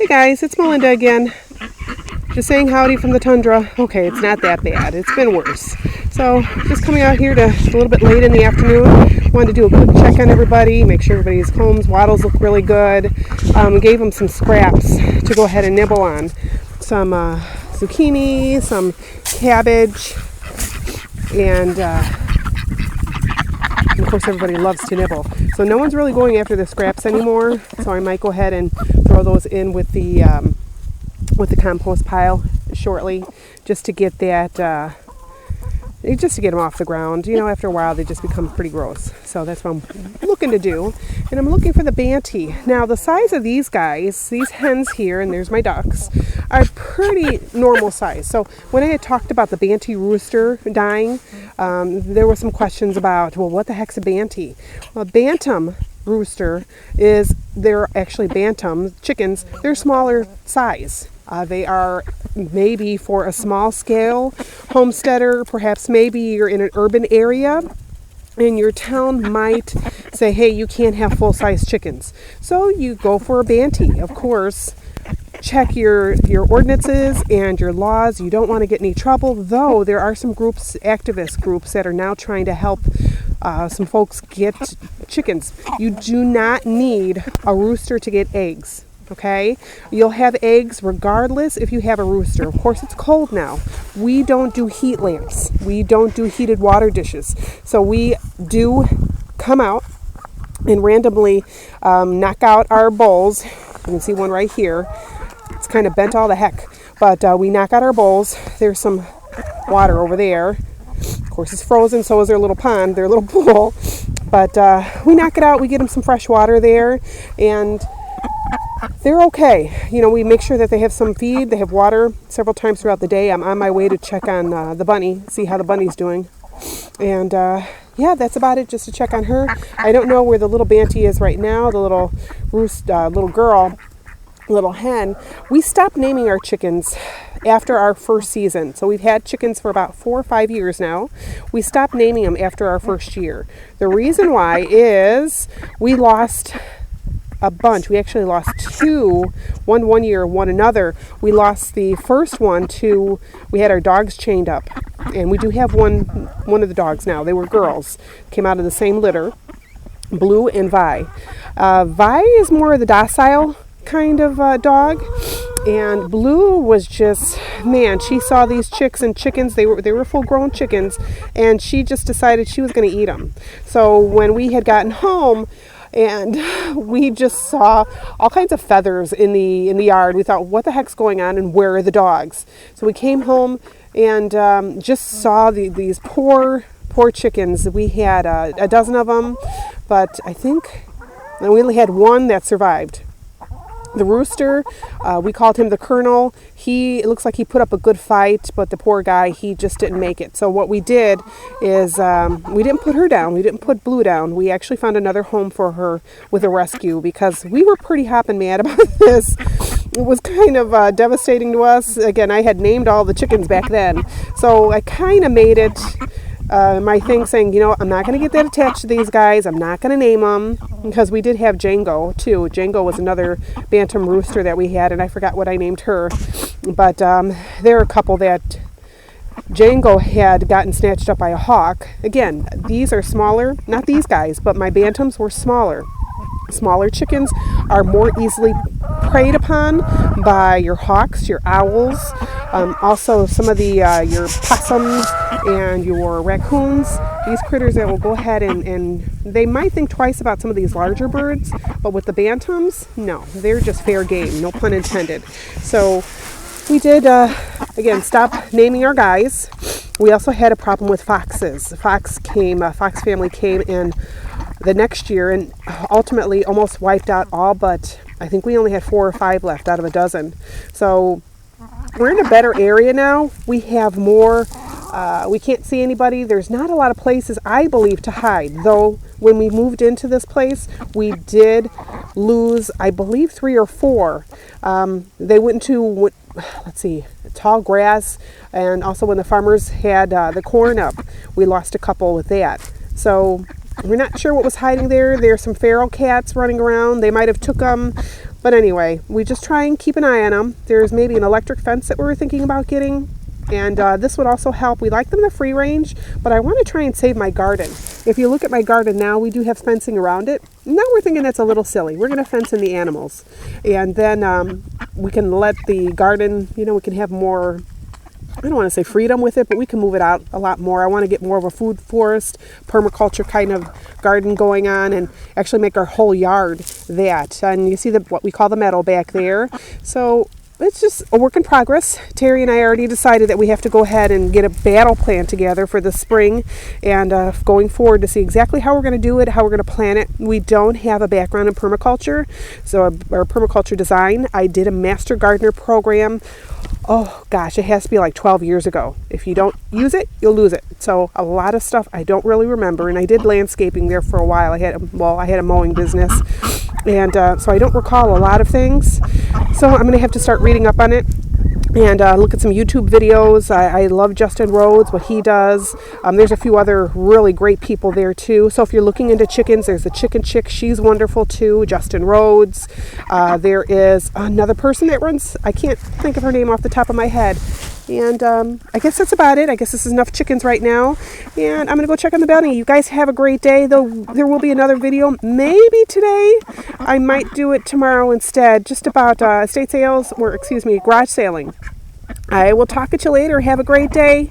Hey guys, it's Melinda again. Just saying howdy from the tundra. Okay, it's not that bad. It's been worse. So, just coming out here a little bit late in the afternoon. Wanted to do a quick check on everybody, make sure everybody's homes. Waddles look really good. Gave them some scraps to go ahead and nibble on. Some zucchini, some cabbage, and of course everybody loves to nibble. So no one's really going after the scraps anymore. So I might go ahead and throw those in with the compost pile shortly, just to get that, just to get them off the ground. You know, after a while they just become pretty gross. So that's what I'm looking to do. And I'm looking for the Banty. Now the size of these guys, these hens here, and there's my ducks, are pretty normal size. So when I had talked about the Banty rooster dying, there were some questions about, well, what the heck's a Banty? Well, bantam rooster they're actually bantam chickens. They're smaller size. They are maybe for a small scale homesteader, perhaps maybe you're in an urban area and your town might say, hey, you can't have full-size chickens. So you go for a Banty. Of course, check your ordinances and your laws. You don't want to get any trouble, though there are some groups, activist groups, that are now trying to help some folks get chickens. You do not need a rooster to get eggs. Okay, you'll have eggs regardless if you have a rooster. Of course, it's cold now. We don't do heat lamps. We don't do heated water dishes. So we do come out and randomly knock out our bowls. You can see one right here. It's kind of bent all the heck. But we knock out our bowls. There's some water over there. Of course, it's frozen, so is their little pond, their little pool. But we knock it out. We get them some fresh water there. And they're okay. You know, we make sure that they have some feed. They have water several times throughout the day. I'm on my way to check on the bunny, see how the bunny's doing. And yeah, that's about it, just to check on her. I don't know where the little Banty is right now, the little little girl, little hen. We stopped naming our chickens after our first season. So we've had chickens for about 4 or 5 years now. We stopped naming them after our first year. The reason why is we lost a bunch. We actually lost 2, one year, one another. We lost the first one to, we had our dogs chained up, and we do have one of the dogs now. They were girls, came out of the same litter, Blue and Vi. Vi is more of the docile kind of dog, and Blue was just, man, she saw these chicks and chickens. They were full-grown chickens, and she just decided she was going to eat them. So when we had gotten home, and we just saw all kinds of feathers in the yard. We thought, what the heck's going on, and where are the dogs? So we came home and just saw these poor chickens. We had a dozen of them, but I think we only had one that survived. The rooster, we called him the Colonel. It looks like he put up a good fight, but the poor guy, he just didn't make it. So what we did is we didn't put her down. We didn't put Blue down. We actually found another home for her with a rescue, because we were pretty hopping mad about this. It was kind of devastating to us. Again, I had named all the chickens back then. So I kind of made it my thing, saying, you know, I'm not going to get that attached to these guys. I'm not going to name them, because we did have Django too. Django was another bantam rooster that we had, and I forgot what I named her. But there are a couple that Django had gotten snatched up by a hawk. Again, these are smaller, not these guys, but my bantams were smaller. Smaller chickens are more easily preyed upon by your hawks, your owls, also some of the your possums and your raccoons. These critters that will go ahead and they might think twice about some of these larger birds, but with the bantams, no, they're just fair game, no pun intended. So we did, again, stop naming our guys. We also had a problem with foxes. Fox family came in the next year and ultimately almost wiped out all, but I think we only had 4 or 5 left out of a dozen. So we're in a better area now. We have more, we can't see anybody. There's not a lot of places, I believe, to hide. Though when we moved into this place, we did lose, I believe, 3 or 4. They went to, let's see, tall grass, and also when the farmers had the corn up, we lost a couple with that. So we're not sure what was hiding there. There's some feral cats running around. They might have took them. But anyway, we just try and keep an eye on them. There's maybe an electric fence that we were thinking about getting. And this would also help. We like them in the free range, but I want to try and save my garden. If you look at my garden now, we do have fencing around it. Now we're thinking that's a little silly. We're going to fence in the animals. And then we can let the garden, we can have more, I don't want to say freedom with it, but we can move it out a lot more. I want to get more of a food forest, permaculture kind of garden going on, and actually make our whole yard that. And you see what we call the meadow back there. So it's just a work in progress. Terry and I already decided that we have to go ahead and get a battle plan together for the spring and going forward to see exactly how we're going to do it, how we're going to plan it. We don't have a background in permaculture, so our permaculture design. I did a master gardener program. Oh gosh, it has to be like 12 years ago. If you don't use it, you'll lose it. So a lot of stuff I don't really remember, and I did landscaping there for a while. I had a mowing business, and so I don't recall a lot of things. So I'm going to have to start reading up on it and look at some YouTube videos. I love Justin Rhodes, what he does. There's a few other really great people there too. So if you're looking into chickens, there's the Chicken Chick. She's wonderful too, Justin Rhodes. There is another person that runs, I can't think of her name off the top of my head. And I guess that's about it. I guess this is enough chickens right now. And I'm going to go check on the bounty. You guys have a great day. Though there will be another video maybe today. I might do it tomorrow instead. Just about estate sales, or garage sailing. I will talk at you later. Have a great day.